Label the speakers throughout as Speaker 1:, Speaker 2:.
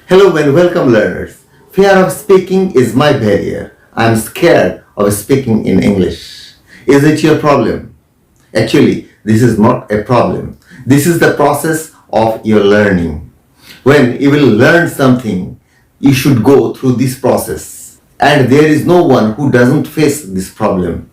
Speaker 1: Hello and welcome learners. Fear of speaking is my barrier. I am scared of speaking in English. Is it your problem? Actually, this is not a problem. This is the process of your learning. When you will learn something, you should go through this process. And there is no one who doesn't face this problem.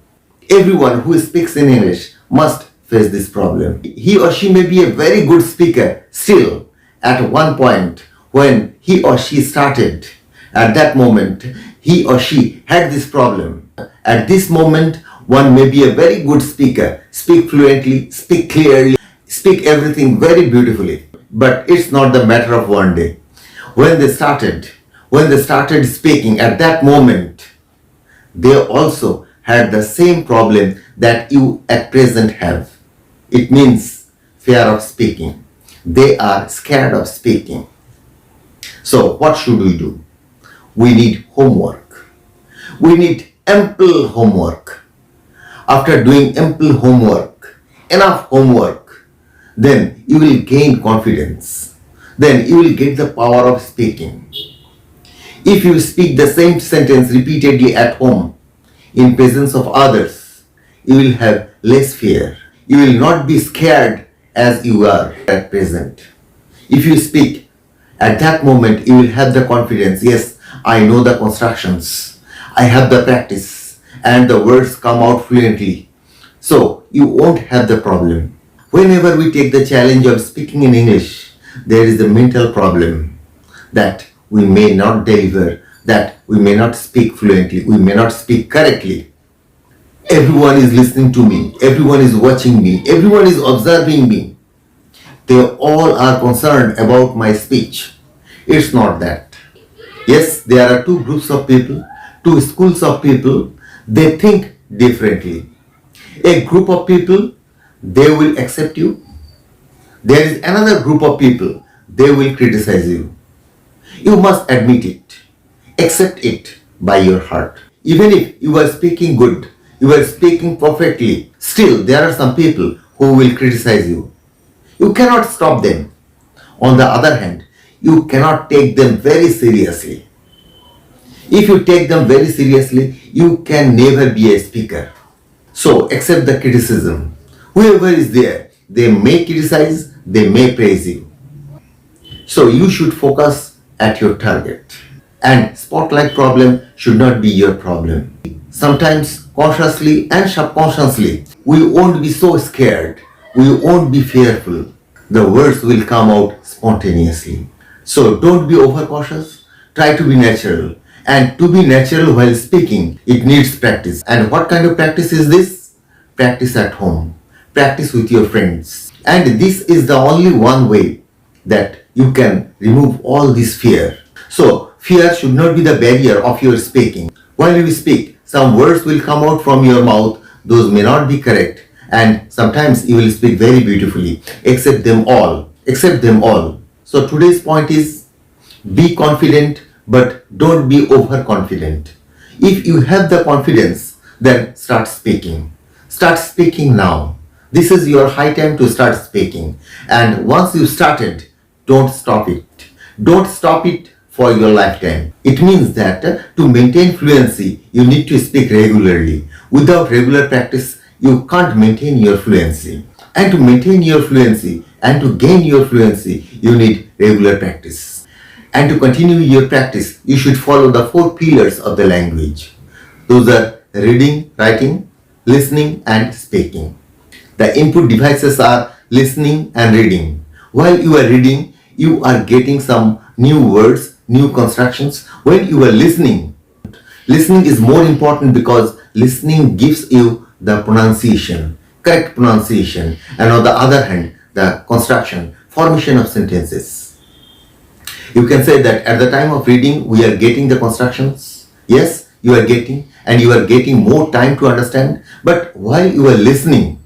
Speaker 1: Everyone who speaks in English must face this problem. He or she may be a very good speaker still at one point when he or she started. At that moment, he or she had this problem. At this moment, one may be a very good speaker, speak fluently, speak clearly, speak everything very beautifully. But it's not the matter of one day. When they started speaking at that moment, they also had the same problem that you at present have. It means fear of speaking. They are scared of speaking. So what should we do? We need homework. We need ample homework. After doing ample homework, enough homework, then you will gain confidence. Then you will get the power of speaking. If you speak the same sentence repeatedly at home, in presence of others, you will have less fear. You will not be scared as you are at present. If you speak at that moment, you will have the confidence. Yes, I know the constructions. I have the practice and the words come out fluently. So you won't have the problem. Whenever we take the challenge of speaking in English, there is a mental problem that we may not deliver, that we may not speak fluently, we may not speak correctly. Everyone is listening to me, everyone is watching me, everyone is observing me. They all are concerned about my speech. It's not that. Yes, there are two groups of people, two schools of people, they think differently. A group of people, they will accept you. There is another group of people, they will criticize you. You must admit it. Accept it by your heart. Even if you are speaking good, you are speaking perfectly, still there are some people who will criticize you. You cannot stop them. On the other hand, you cannot take them very seriously. If you take them very seriously, you can never be a speaker. So accept the criticism. Whoever is there, they may criticize, they may praise you. So you should focus at your target. And spotlight problem should not be your problem. Sometimes consciously and subconsciously, we won't be so scared. We won't be fearful. The words will come out spontaneously. So don't be overcautious. Try to be natural. And to be natural while speaking, it needs practice. And what kind of practice is this? Practice at home. Practice with your friends. And this is the only one way that you can remove all this fear. So fear should not be the barrier of your speaking. While you speak, some words will come out from your mouth. Those may not be correct. And sometimes you will speak very beautifully. Accept them all. Accept them all. So today's point is, be confident, but don't be overconfident. If you have the confidence, then start speaking. Start speaking now. This is your high time to start speaking. And once you started, don't stop it. Don't stop it for your lifetime. It means that to maintain fluency, you need to speak regularly. Without regular practice, you can't maintain your fluency. And to maintain your fluency and to gain your fluency, you need regular practice. And to continue your practice, you should follow the 4 pillars of the language. Those are reading, writing, listening, and speaking. The input devices are listening and reading. While you are reading, you are getting some new words, new constructions. When you are listening is more important because listening gives you the pronunciation, correct pronunciation, and on the other hand, the construction, formation of sentences. You can say that at the time of reading, we are getting the constructions. Yes, you are getting, and you are getting more time to understand. But while you are listening,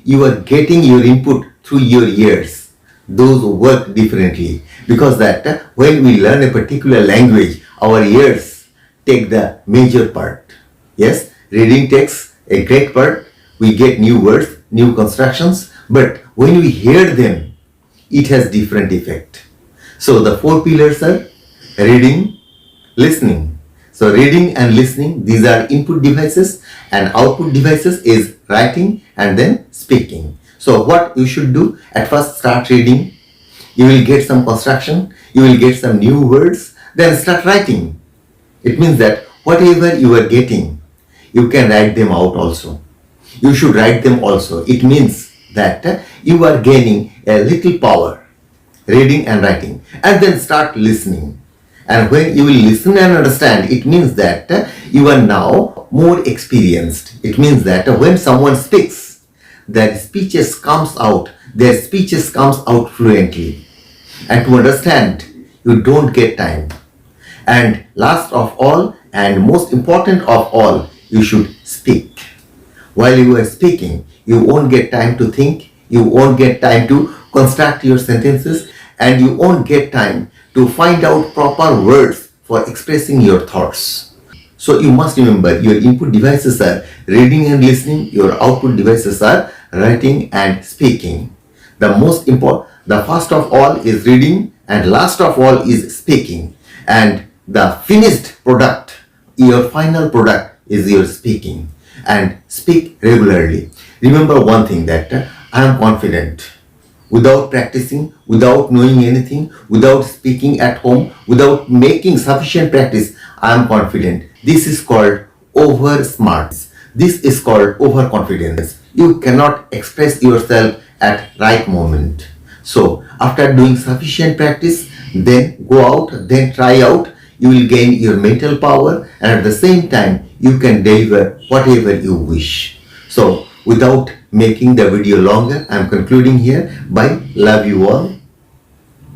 Speaker 1: you are getting your input through your ears. Those work differently because that when we learn a particular language, our ears take the major part. Yes, reading takes a great part. We get new words, new constructions, but when we hear them, it has different effect. So the four pillars are reading, listening. So reading and listening, these are input devices, and output devices is writing and then speaking. So what you should do, at first start reading, you will get some construction, you will get some new words, then start writing. It means that whatever you are getting, you can write them out also. You should write them also. It means that you are gaining a little power, reading and writing, and then start listening. And when you will listen and understand, it means that you are now more experienced. It means that when someone speaks, their speeches comes out fluently. And to understand, you don't get time. And last of all, and most important of all, you should speak. While you are speaking, you won't get time to think, you won't get time to construct your sentences, and you won't get time to find out proper words for expressing your thoughts. So you must remember, your input devices are reading and listening, your output devices are writing and speaking. The first of all is reading, and last of all is speaking. And the finished product, your final product, is your speaking. And speak regularly. Remember one thing, that I am confident. Without practicing, without knowing anything, without speaking at home, without making sufficient practice, I am confident. This is called over smarts. This is called overconfidence. You cannot express yourself at right moment. So after doing sufficient practice, then go out, then try out, you will gain your mental power, and at the same time you can deliver whatever you wish. So without making the video longer, I am concluding here. Bye. Love you all.